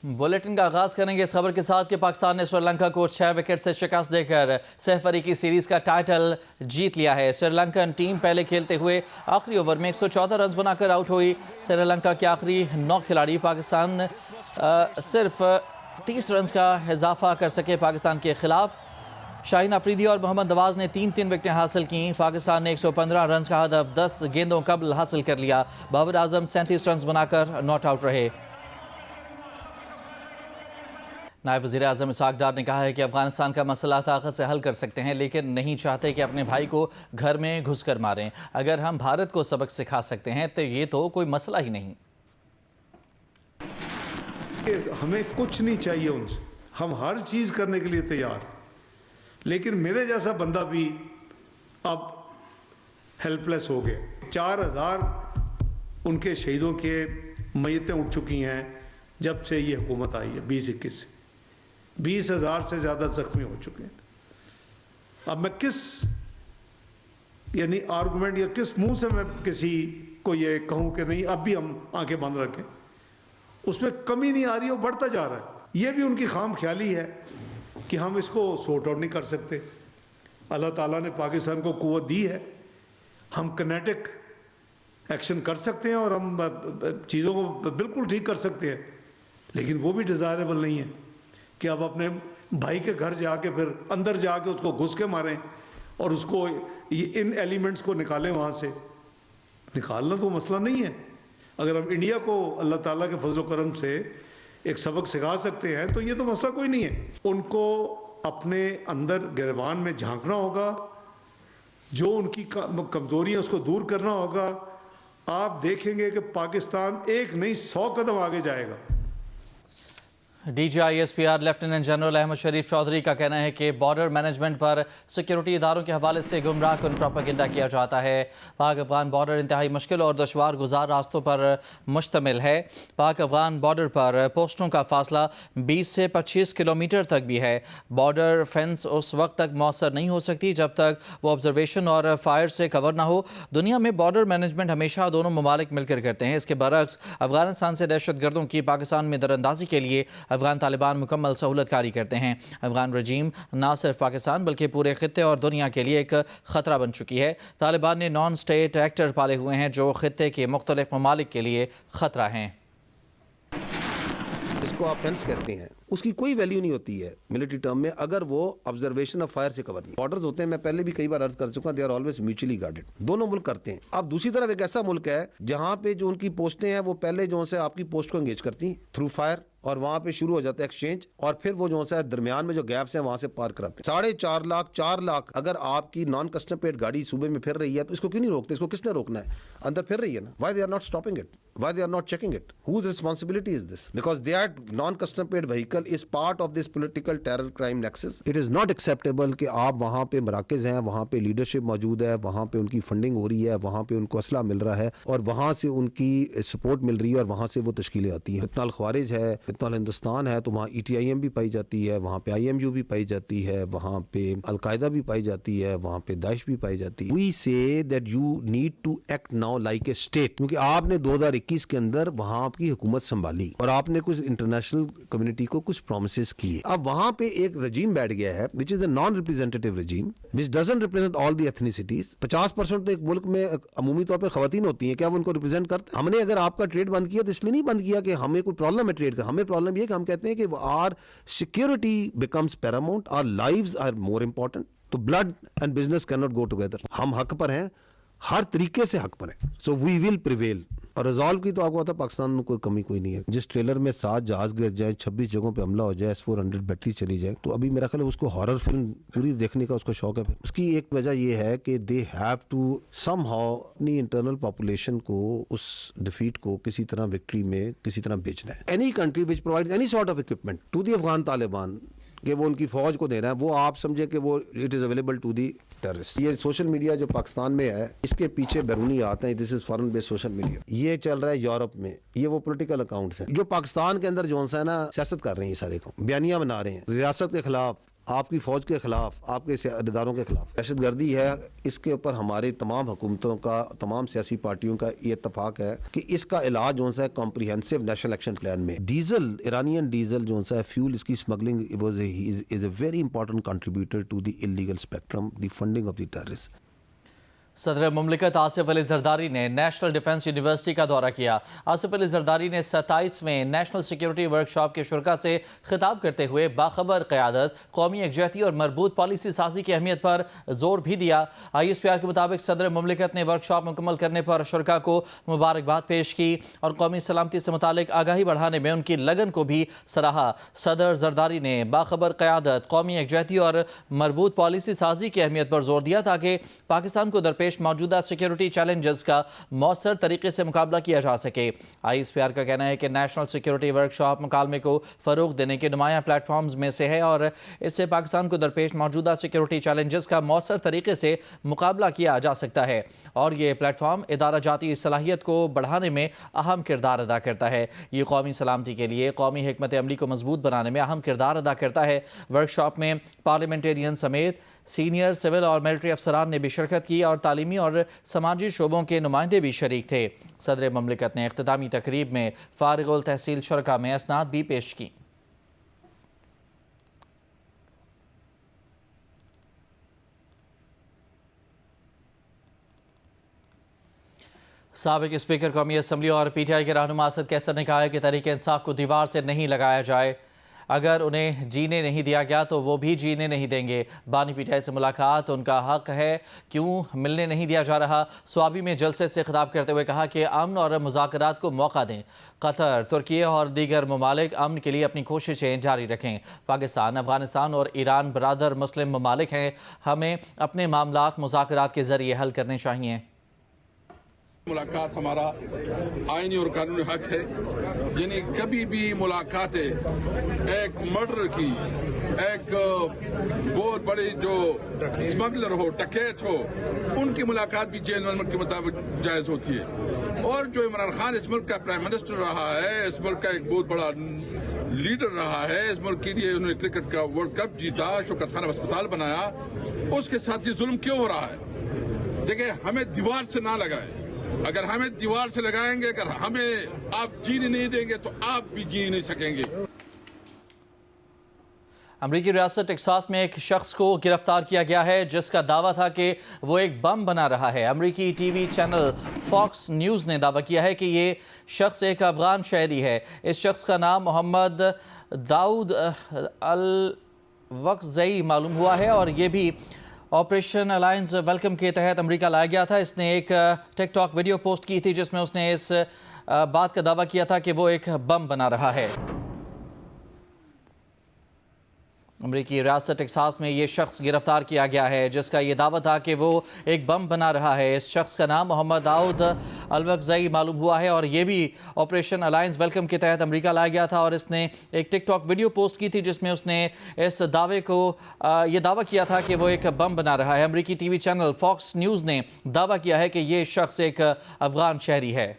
Bulletin کا آغاز کریں گے اس خبر کے ساتھ کہ پاکستان نے سری لنکا کو 6 وکٹ سے شکست دے کر سہ فریقی سیریز کا ٹائٹل جیت لیا ہے۔ سری لنکن ٹیم پہلے کھیلتے ہوئے آخری اوور میں 114 رنز بنا کر آؤٹ ہوئی۔ سری لنکا کے آخری 9 کھلاڑی پاکستان صرف 30 رنز کا اضافہ کر سکے پاکستان کے خلاف۔ شاہین افریدی اور محمد نواز نے 3 وکٹیں حاصل کیں۔ پاکستان نے 115 رنز کا ہدف 10 گیندوں قبل حاصل کر لیا۔ بابر اعظم 37 رنز بنا کر ناٹ آؤٹ رہے۔ نائب وزیر اعظم اسحاق ڈار نے کہا ہے کہ افغانستان کا مسئلہ طاقت سے حل کر سکتے ہیں، لیکن نہیں چاہتے کہ اپنے بھائی کو گھر میں گھس کر ماریں۔ اگر ہم بھارت کو سبق سکھا سکتے ہیں تو یہ تو کوئی مسئلہ ہی نہیں۔ ہمیں کچھ نہیں چاہیے ان سے، ہم ہر چیز کرنے کے لیے تیار، لیکن میرے جیسا بندہ بھی اب ہیلپ لیس ہو گیا۔ 4000 ان کے شہیدوں کے میتیں اٹھ چکی ہیں جب سے یہ حکومت آئی ہے 2021 سے۔ 20,000 سے زیادہ زخمی ہو چکے ہیں۔ اب میں کس آرگومنٹ یا کس منہ سے میں کسی کو یہ کہوں کہ نہیں اب بھی ہم آنکھیں بند رکھیں؟ اس میں کمی نہیں آ رہی، وہ بڑھتا جا رہا ہے۔ یہ بھی ان کی خام خیالی ہے کہ ہم اس کو سورٹ آؤٹ نہیں کر سکتے۔ اللہ تعالیٰ نے پاکستان کو قوت دی ہے، ہم کنیٹک ایکشن کر سکتے ہیں اور ہم چیزوں کو بالکل ٹھیک کر سکتے ہیں، لیکن وہ بھی ڈیزائریبل نہیں ہے کہ اب اپنے بھائی کے گھر جا کے پھر اندر جا کے اس کو گھس کے ماریں اور اس کو ان ایلیمنٹس کو نکالیں وہاں سے۔ نکالنا تو مسئلہ نہیں ہے۔ اگر ہم انڈیا کو اللہ تعالیٰ کے فضل و کرم سے ایک سبق سکھا سکتے ہیں تو یہ تو مسئلہ کوئی نہیں ہے۔ ان کو اپنے اندر گریبان میں جھانکنا ہوگا، جو ان کی کمزوری ہے اس کو دور کرنا ہوگا۔ آپ دیکھیں گے کہ پاکستان ایک نہیں 100 قدم آگے جائے گا۔ D G I S P R lieutenant general Ahmed Sharif Chaudhry کا کہنا ہے کہ بارڈر مینجمنٹ پر سیکیورٹی اداروں کے حوالے سے گمراہ کن پروپیگنڈا کیا جاتا ہے۔ پاک افغان بارڈر انتہائی مشکل اور دشوار گزار راستوں پر مشتمل ہے۔ پاک افغان بارڈر پر پوسٹوں کا فاصلہ 20 سے 25 کلومیٹر تک بھی ہے۔ بارڈر فینس اس وقت تک مؤثر نہیں ہو سکتی جب تک وہ آبزرویشن اور فائر سے کور نہ ہو۔ دنیا میں بارڈر مینجمنٹ ہمیشہ دونوں ممالک مل کر کرتے ہیں۔ اس کے برعکس افغانستان سے دہشت گردوں کی پاکستان میں دراندازی کے لیے افغان طالبان مکمل سہولت کاری کرتے ہیں۔ افغان رجیم نہ صرف پاکستان بلکہ پورے خطے اور دنیا کے لیے ایک خطرہ بن چکی ہے۔ طالبان نے نان اسٹیٹ ایکٹر پالے ہوئے ہیں جو خطے کے مختلف ممالک کے لیے خطرہ ہیں۔ اس کو آپ فینس کہتے ہیں، اس کی کوئی ویلیو نہیں ہوتی ہے ملٹری ٹرم میں اگر وہ آبزرویشن آف فائر سے کور نہیں۔ بارڈرز ہوتے ہیں، میں پہلے بھی کئی بار عرض کر چکا ہوں، they are always mutually guarded. دونوں ملک کرتے ہیں۔ اب دوسری طرف ایک ایسا ملک ہے جہاں پہ جو ان کی پوسٹیں ہیں وہ پہلے جو سے آپ کی پوسٹ کو انگیج کرتی ہیں تھرو فائر، اور وہاں پہ شروع ہو جاتا ہے ایکسچینج، اور پھر وہ جو ہے درمیان میں جو گیپس ہیں وہاں سے پار کراتے ہیں۔ 4.5 لاکھ 4 لاکھ اگر آپ کی نان کسٹم پیڈ گاڑی صوبے میں پھر رہی ہے تو اس کو کیوں نہیں روکتے؟ اس کو کس نے روکنا ہے؟ اندر پھر رہی ہے نا۔ Why they are not stopping it? Why they are not checking it? Whose responsibility is this? Because that non custom paid vehicle is part of this political terror crime nexus. It is not acceptable کہ آپ وہاں پہ مراکز ہیں، وہاں پہ leadership موجود ہے، وہاں پہ ان کی فنڈنگ ہو رہی ہے، وہاں پہ ان کو اسلحہ مل رہا ہے اور وہاں سے ان کی سپورٹ مل رہی ہے اور وہاں سے وہ تشکیلیں آتی ہیں۔ اتنا الخوارج ہے، اتنا ہندوستان ہے تو وہاں ای ٹی آئی ایم بھی پائی جاتی ہے، وہاں پہ آئی ایم یو بھی پائی جاتی ہے، وہاں پہ القاعدہ بھی پائی جاتی ہے، وہاں پہ داعش بھی پائی جاتی ہے۔ We say that you need to act now like a state, کیونکہ آپ نے 2021 کے اندر وہاں کی حکومت سنبھالی اور آپ نے کچھ انٹرنیشنل کمیونٹی کو کچھ پرومسز کیے۔ اب وہاں پہ ایک رجیم بیٹھ گیا ہے which is a non-representative regime which doesn't represent all the ethnicities۔ 50% تو ایک ملک میں عمومی طور پہ خواتین ہوتی ہیں، کیا وہ ان کو ریپرزینٹ کرتے؟ ہم نے اگر آپ کا ٹریڈ بند کیا تو اس لیے نہیں بند کیا کہ ہمیں کوئی پرابلم ہے ٹریڈ کا، ہمیں پرابلم یہ کہ ہم کہتے ہیں کہ our security becomes paramount, our lives are more important، تو blood and business cannot go together۔ ہم حق پر ہیں، ہر طریقے سے حق پر ہیں، so we will prevail۔ اور ریزالو کی تو آپ کو پتا پاکستان میں کوئی کمی کوئی نہیں ہے۔ جس ٹریلر میں 7 جہاز گر جائیں، 26 جگہوں پہ حملہ ہو جائے، S-400 بیٹری چلی جائے، تو ابھی میرا خیال ہے اس کو ہارر فلم پوری دیکھنے کا اس کو شوق ہے۔ پھر اس کی ایک وجہ یہ ہے کہ they have to somehow اپنی انٹرنل پاپولیشن کو اس ڈیفیٹ کو کسی طرح وکٹری میں کسی طرح بیچنا ہے۔ Any country which provide any sort of equipment to the Afghan Taliban کہ وہ ان کی فوج کو دے رہا ہے، وہ آپ سمجھے کہ وہ it is available to the terrorist. یہ سوشل میڈیا جو پاکستان میں ہے اس کے پیچھے بیرونی آتے ہیں، this is foreign based social media. یہ چل رہا ہے یورپ میں، یہ وہ پولیٹیکل اکاؤنٹس ہیں جو پاکستان کے اندر جو ہے نا سیاست کر رہے ہیں، یہ سارے کو بیانیاں بنا رہے ہیں ریاست کے خلاف، آپ کی فوج کے خلاف، آپ کے اداروں کے خلاف دہشت گردی ہے، اس کے اوپر ہمارے تمام حکومتوں کا، تمام سیاسی پارٹیوں کا یہ اتفاق ہے کہ اس کا علاج جو ہے کمپریہنسو نیشنل ایکشن پلان میں ڈیزل، ایرانین ڈیزل جو ہے فیول، اس کی smuggling is a very important contributor to the illegal spectrum, the funding of the terrorist. صدر مملکت آصف علی زرداری نے نیشنل ڈیفنس یونیورسٹی کا دورہ کیا۔ آصف علی زرداری نے 27ویں نیشنل سیکیورٹی ورکشاپ کے شرکاء سے خطاب کرتے ہوئے باخبر قیادت، قومی یکجہتی اور مربوط پالیسی سازی کی اہمیت پر زور بھی دیا۔ ISPR کے مطابق صدر مملکت نے ورکشاپ مکمل کرنے پر شرکاء کو مبارکباد پیش کی اور قومی سلامتی سے متعلق آگاہی بڑھانے میں ان کی لگن کو بھی سراہا۔ صدر زرداری نے باخبر قیادت، قومی یکجہتی اور مربوط پالیسی سازی کی اہمیت پر زور دیا تاکہ پاکستان کو درپیش موجودہ سیکیورٹی چیلنجز کا مؤثر طریقے سے مقابلہ کیا جا سکے۔ ISPR کا کہنا ہے کہ نیشنل سیکیورٹی ورکشاپ مکالمے کو فروغ دینے کے نمایاں پلیٹ فارمز میں سے ہے اور اس سے پاکستان کو درپیش موجودہ سیکیورٹی چیلنجز کا مؤثر طریقے سے مقابلہ کیا جا سکتا ہے اور یہ پلیٹ فارم ادارہ جاتی صلاحیت کو بڑھانے میں اہم کردار ادا کرتا ہے۔ یہ قومی سلامتی کے لیے قومی حکمت عملی کو مضبوط بنانے میں اہم کردار ادا کرتا ہے۔ ورکشاپ میں پارلیمنٹیرین سمیت سینئر سول اور ملٹری افسران نے بھی شرکت کی اور تعلیمی اور سماجی شعبوں کے نمائندے بھی شریک تھے۔ صدر مملکت نے اختتامی تقریب میں فارغ التحصیل شرکاء میں اسناد بھی پیش کی۔ سابق اسپیکر قومی اسمبلی اور PTI کے رہنما اسد قیصر نے کہا ہے کہ تحریک انصاف کو دیوار سے نہیں لگایا جائے، اگر انہیں جینے نہیں دیا گیا تو وہ بھی جینے نہیں دیں گے۔ بانی PTI سے ملاقات ان کا حق ہے، کیوں ملنے نہیں دیا جا رہا؟ سوابی میں جلسے سے خطاب کرتے ہوئے کہا کہ امن اور مذاکرات کو موقع دیں۔ قطر، ترکیہ اور دیگر ممالک امن کے لیے اپنی کوششیں جاری رکھیں۔ پاکستان، افغانستان اور ایران برادر مسلم ممالک ہیں، ہمیں اپنے معاملات مذاکرات کے ذریعے حل کرنے چاہیے۔ ملاقات ہمارا آئینی اور قانونی حق ہے، یعنی کبھی بھی ملاقاتیں ایک مرڈر کی، ایک بہت بڑی جو اسمگلر ہو، ڈکیت ہو، ان کی ملاقات بھی جین ملک کے مطابق جائز ہوتی ہے۔ اور جو عمران خان اس ملک کا پرائم منسٹر رہا ہے، اس ملک کا ایک بہت بڑا لیڈر رہا ہے، اس ملک کے لیے انہوں نے کرکٹ کا ورلڈ کپ جیتا، شوکت خانہ ہسپتال بنایا، اس کے ساتھ یہ ظلم کیوں ہو رہا ہے؟ دیکھیں، ہمیں دیوار سے نہ لگائیں۔ اگر ہمیں دیوار سے لگائیں گے، اگر ہمیں آپ جینے نہیں دیں گے تو آپ بھی جی نہیں سکیں گے۔ امریکی ریاست ٹیکساس میں ایک شخص کو گرفتار کیا گیا ہے جس کا دعویٰ تھا کہ وہ ایک بم بنا رہا ہے۔ امریکی T V channel Fox news نے دعویٰ کیا ہے کہ یہ شخص ایک افغان شہری ہے۔ اس شخص کا نام محمد داؤد الوکزئی معلوم ہوا ہے اور یہ بھی آپریشن الائنس ویلکم کے تحت امریکہ لایا گیا تھا۔ اس نے ایک ٹک ٹاک ویڈیو پوسٹ کی تھی جس میں اس نے اس بات کا دعویٰ کیا تھا کہ وہ ایک بم بنا رہا ہے۔ امریکی ریاست ٹیکساس میں یہ شخص گرفتار کیا گیا ہے جس کا یہ دعویٰ تھا کہ وہ ایک بم بنا رہا ہے۔ اس شخص کا نام محمد داؤد الوکزئی معلوم ہوا ہے اور یہ بھی آپریشن الائنس ویلکم کے تحت امریکہ لایا گیا تھا اور اس نے ایک ٹک ٹاک ویڈیو پوسٹ کی تھی جس میں اس نے اس دعوے کو یہ دعویٰ کیا تھا کہ وہ ایک بم بنا رہا ہے۔ امریکی T V channel Fox news نے دعویٰ کیا ہے کہ یہ شخص ایک افغان شہری ہے۔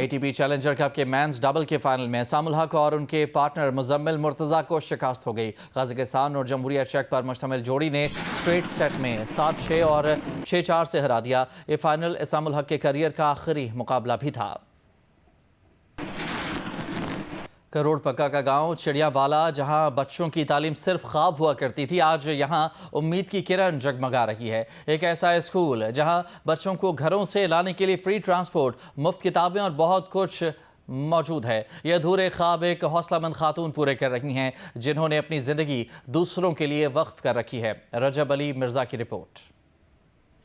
ATP چیلنجر کپ کے مینز ڈبل کے فائنل میں اسام الحق اور ان کے پارٹنر مزمل مرتضیٰ کو شکست ہو گئی۔ قازقستان اور جمہوریہ چیک پر مشتمل جوڑی نے اسٹریٹ سیٹ میں 7-6 اور 6-4 سے ہرا دیا۔ یہ فائنل اسام الحق کے کیریئر کا آخری مقابلہ بھی تھا۔ کروڑ پکا کا گاؤں چڑیا والا، جہاں بچوں کی تعلیم صرف خواب ہوا کرتی تھی، آج یہاں امید کی کرن جگمگا رہی ہے۔ ایک ایسا اسکول جہاں بچوں کو گھروں سے لانے کے لیے فری ٹرانسپورٹ، مفت کتابیں اور بہت کچھ موجود ہے۔ یہ ادھورے خواب ایک حوصلہ مند خاتون پورے کر رہی ہیں جنہوں نے اپنی زندگی دوسروں کے لیے وقف کر رکھی ہے۔ رجب علی مرزا کی رپورٹ۔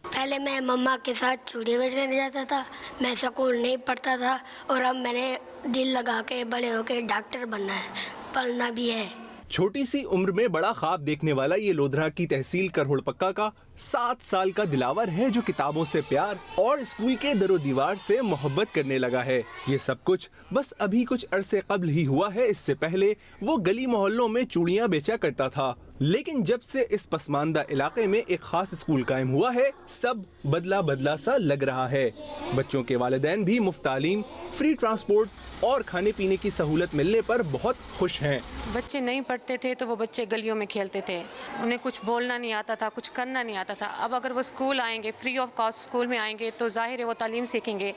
پہلے میں مما کے ساتھ چوڑیاں بیچنے جاتا تھا، میں اسکول نہیں پڑھتا تھا اور اب میں نے دل لگا کے بڑے ہو کے ڈاکٹر بننا ہے، پڑھنا بھی ہے۔ چھوٹی سی عمر میں بڑا خواب دیکھنے والا یہ لودھرا کی تحصیل کروڑ پکا کا 7 سال کا دلاور ہے جو کتابوں سے پیار اور اسکول کے در و دیوار سے محبت کرنے لگا ہے۔ یہ سب کچھ بس ابھی کچھ عرصے قبل ہی ہوا ہے۔ اس سے پہلے وہ گلی محلوں میں چوڑیاں بیچا کرتا تھا۔ لیکن جب سے اس پسماندہ علاقے میں ایک خاص اسکول قائم ہوا ہے، سب بدلا سا لگ رہا ہے۔ بچوں کے والدین بھی مفت تعلیم، فری ٹرانسپورٹ اور کھانے پینے کی سہولت ملنے پر بہت خوش ہیں۔ بچے نہیں پڑھتے تھے تو وہ بچے گلیوں میں کھیلتے تھے، انہیں کچھ بولنا نہیں آتا تھا، کچھ کرنا نہیں آتا تھا۔ اب اگر وہ اسکول آئیں گے، فری آف کاسٹ اسکول میں آئیں گے تو ظاہر ہے وہ تعلیم سیکھیں گے،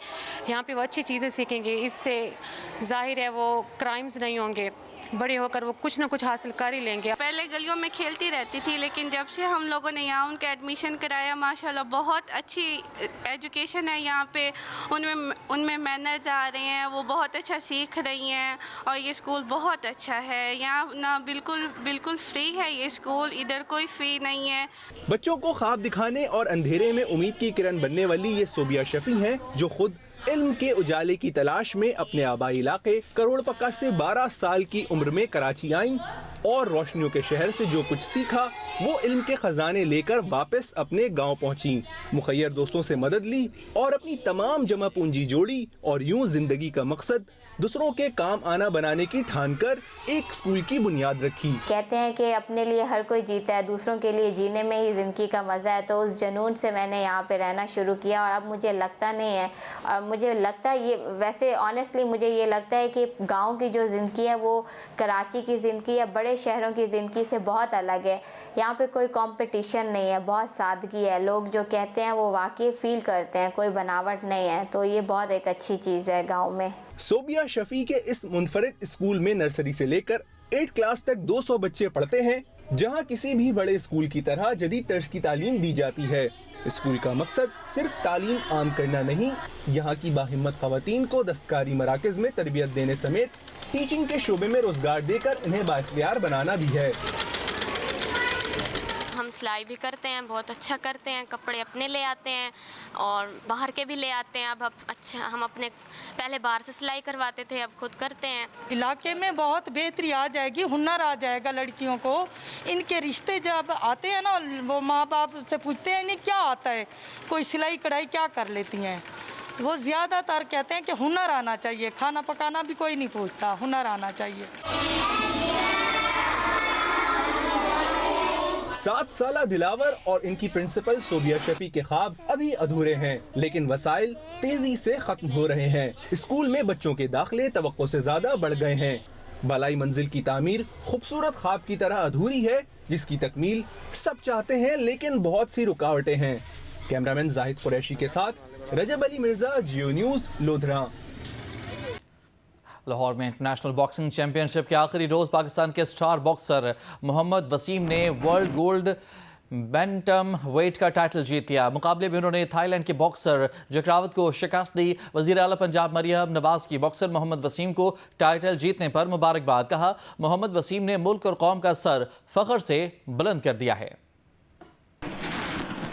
یہاں پہ وہ اچھی چیزیں سیکھیں گے، اس سے ظاہر ہے وہ کرائمز نہیں ہوں گے، بڑے ہو کر وہ کچھ نہ کچھ حاصل کر ہی لیں گے۔ پہلے گلیوں میں کھیلتی رہتی تھی، لیکن جب سے ہم لوگوں نے یہاں ان کا ایڈمیشن کرایا، ماشاءاللہ بہت اچھی ایجوکیشن ہے یہاں پہ، ان میں مینرز آ رہے ہیں، وہ بہت اچھا سیکھ رہی ہیں، اور یہ اسکول بہت اچھا ہے۔ یہاں نہ بالکل فری ہے یہ اسکول، ادھر کوئی فی نہیں ہے۔ بچوں کو خواب دکھانے اور اندھیرے میں امید کی کرن بننے والی یہ صوبیہ شفیع ہیں، جو خود علم کے اجالے کی تلاش میں اپنے آبائی علاقے کروڑ پکا سے 12 سال کی عمر میں کراچی آئیں اور روشنیوں کے شہر سے جو کچھ سیکھا وہ علم کے خزانے لے کر واپس اپنے گاؤں پہنچیں، مخیر دوستوں سے مدد لی اور اپنی تمام جمع پونجی جوڑی، اور یوں زندگی کا مقصد دوسروں کے کام آنا بنانے کی ٹھان کر ایک اسکول کی بنیاد رکھی۔ کہتے ہیں کہ اپنے لیے ہر کوئی جیتا ہے، دوسروں کے لیے جینے میں ہی زندگی کا مزہ ہے، تو اس جنون سے میں نے یہاں پہ رہنا شروع کیا، اور اب مجھے لگتا نہیں ہے، اور مجھے لگتا ہے یہ ویسے آنیسٹلی مجھے یہ لگتا ہے کہ گاؤں کی جو زندگی ہے وہ کراچی کی زندگی یا بڑے شہروں کی زندگی سے بہت الگ ہے۔ یہاں پہ کوئی کمپٹیشن نہیں ہے، بہت سادگی ہے، لوگ جو کہتے ہیں وہ واقعی فیل کرتے ہیں، کوئی بناوٹ نہیں ہے، تو یہ بہت ایک اچھی چیز ہے گاؤں میں۔ صوبیہ شفیع کے اس منفرد اسکول میں نرسری سے لے کر 8 کلاس تک 200 بچے پڑھتے ہیں، جہاں کسی بھی بڑے اسکول کی طرح جدید طرز کی تعلیم دی جاتی ہے۔ اسکول کا مقصد صرف تعلیم عام کرنا نہیں، یہاں کی باہمت خواتین کو دستکاری مراکز میں تربیت دینے سمیت ٹیچنگ کے شعبے میں روزگار دے کر انہیں بااختیار بنانا بھی ہے۔ ہم سلائی بھی کرتے ہیں، بہت اچھا کرتے ہیں، کپڑے اپنے لے آتے ہیں اور باہر کے بھی لے آتے ہیں۔ اب اچھا ہم اپنے پہلے باہر سے سلائی کرواتے تھے، اب خود کرتے ہیں۔ علاقے میں بہت بہتری آ جائے گی، ہنر آ جائے گا لڑکیوں کو۔ ان کے رشتے جب آتے ہیں نا، وہ ماں باپ سے پوچھتے ہیں انہیں کیا آتا ہے، کوئی سلائی کڑھائی کیا کر لیتی ہیں، وہ زیادہ تر کہتے ہیں کہ ہنر آنا چاہیے، کھانا پکانا بھی کوئی نہیں پوچھتا، ہنر آنا چاہیے۔ 7 سالہ دلاور اور ان کی پرنسپل صوبیہ شفیع کے خواب ابھی ادھورے ہیں، لیکن وسائل تیزی سے ختم ہو رہے ہیں۔ اسکول میں بچوں کے داخلے توقع سے زیادہ بڑھ گئے ہیں۔ بالائی منزل کی تعمیر خوبصورت خواب کی طرح ادھوری ہے، جس کی تکمیل سب چاہتے ہیں، لیکن بہت سی رکاوٹیں ہیں۔ کیمرامین زاہد قریشی کے ساتھ رجب علی مرزا، جیو نیوز، لودھراں۔ لاہور میں انٹرنیشنل باکسنگ چیمپئن شپ کے آخری روز پاکستان کے سٹار باکسر محمد وسیم نے ورلڈ گولڈ بینٹم ویٹ کا ٹائٹل جیت لیا۔ مقابلے میں انہوں نے تھائی لینڈ کے باکسر جکراوت کو شکست دی۔ وزیر اعلیٰ پنجاب مریم نواز کی باکسر محمد وسیم کو ٹائٹل جیتنے پر مبارکباد، کہا محمد وسیم نے ملک اور قوم کا سر فخر سے بلند کر دیا ہے۔